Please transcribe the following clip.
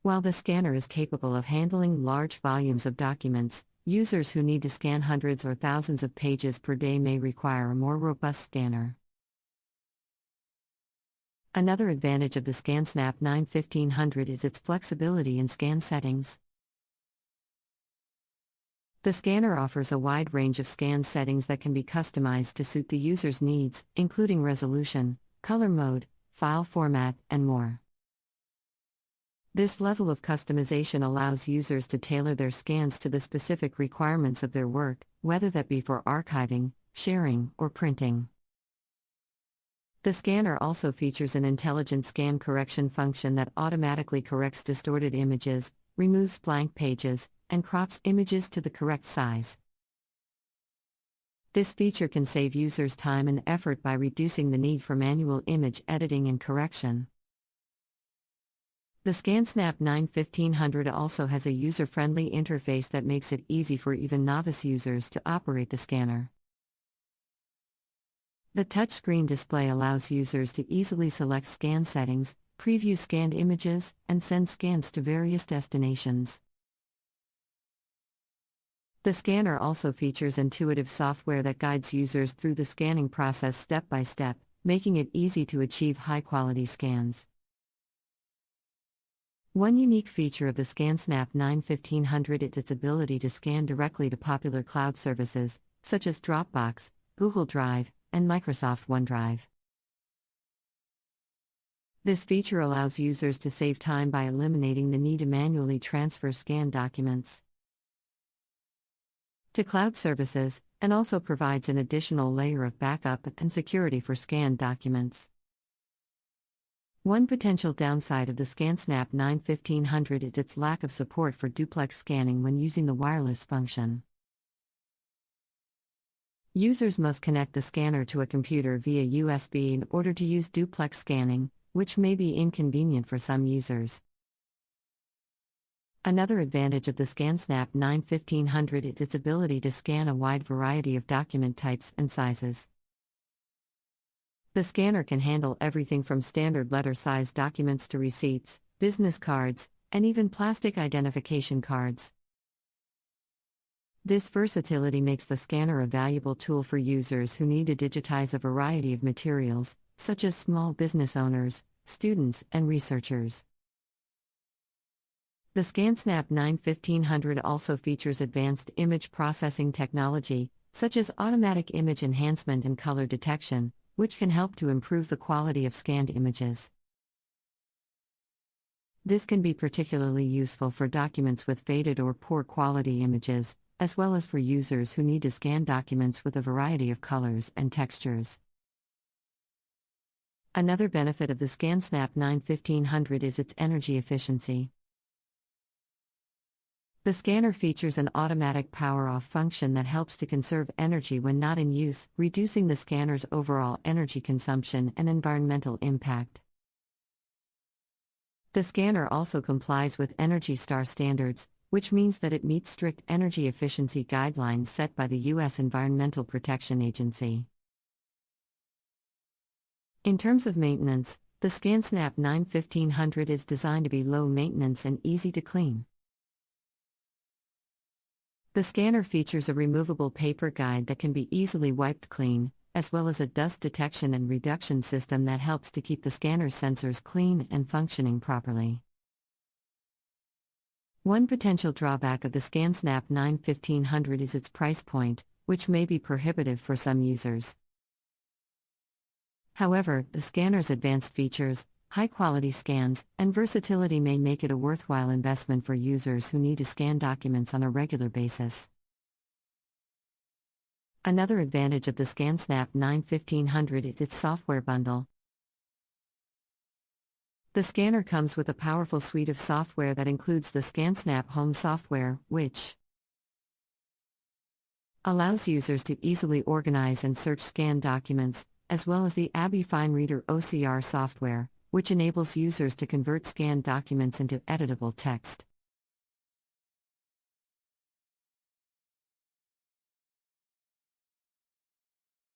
While the scanner is capable of handling large volumes of documents, users who need to scan hundreds or thousands of pages per day may require a more robust scanner. Another advantage of the ScanSnap 9-1500 is its flexibility in scan settings. The scanner offers a wide range of scan settings that can be customized to suit the user's needs, including resolution, color mode, file format, and more. This level of customization allows users to tailor their scans to the specific requirements of their work, whether that be for archiving, sharing, or printing. The scanner also features an intelligent scan correction function that automatically corrects distorted images, removes blank pages, and crops images to the correct size. This feature can save users time and effort by reducing the need for manual image editing and correction. The ScanSnap 9-1500 also has a user-friendly interface that makes it easy for even novice users to operate the scanner. The touchscreen display allows users to easily select scan settings, preview scanned images, and send scans to various destinations. The scanner also features intuitive software that guides users through the scanning process step by step, making it easy to achieve high-quality scans. One unique feature of the ScanSnap 9-1500 is its ability to scan directly to popular cloud services, such as Dropbox, Google Drive, and Microsoft OneDrive. This feature allows users to save time by eliminating the need to manually transfer scanned documents to cloud services, and also provides an additional layer of backup and security for scanned documents. One potential downside of the ScanSnap 9-1500 is its lack of support for duplex scanning when using the wireless function. Users must connect the scanner to a computer via USB in order to use duplex scanning, which may be inconvenient for some users. Another advantage of the ScanSnap 9-1500 is its ability to scan a wide variety of document types and sizes. The scanner can handle everything from standard letter-sized documents to receipts, business cards, and even plastic identification cards. This versatility makes the scanner a valuable tool for users who need to digitize a variety of materials, such as small business owners, students, and researchers. The ScanSnap 9-1500 also features advanced image processing technology, such as automatic image enhancement and color detection, which can help to improve the quality of scanned images. This can be particularly useful for documents with faded or poor quality images, as well as for users who need to scan documents with a variety of colors and textures. Another benefit of the ScanSnap 9-1500 is its energy efficiency. The scanner features an automatic power-off function that helps to conserve energy when not in use, reducing the scanner's overall energy consumption and environmental impact. The scanner also complies with Energy Star standards, which means that it meets strict energy efficiency guidelines set by the U.S. Environmental Protection Agency. In terms of maintenance, the ScanSnap 9-1500 is designed to be low maintenance and easy to clean. The scanner features a removable paper guide that can be easily wiped clean, as well as a dust detection and reduction system that helps to keep the scanner's sensors clean and functioning properly. One potential drawback of the ScanSnap 9-1500 is its price point, which may be prohibitive for some users. However, the scanner's advanced features, high-quality scans, and versatility may make it a worthwhile investment for users who need to scan documents on a regular basis. Another advantage of the ScanSnap 9-1500 is its software bundle. The scanner comes with a powerful suite of software that includes the ScanSnap Home software, which allows users to easily organize and search scanned documents, as well as the Abby Fine Reader OCR software, which enables users to convert scanned documents into editable text.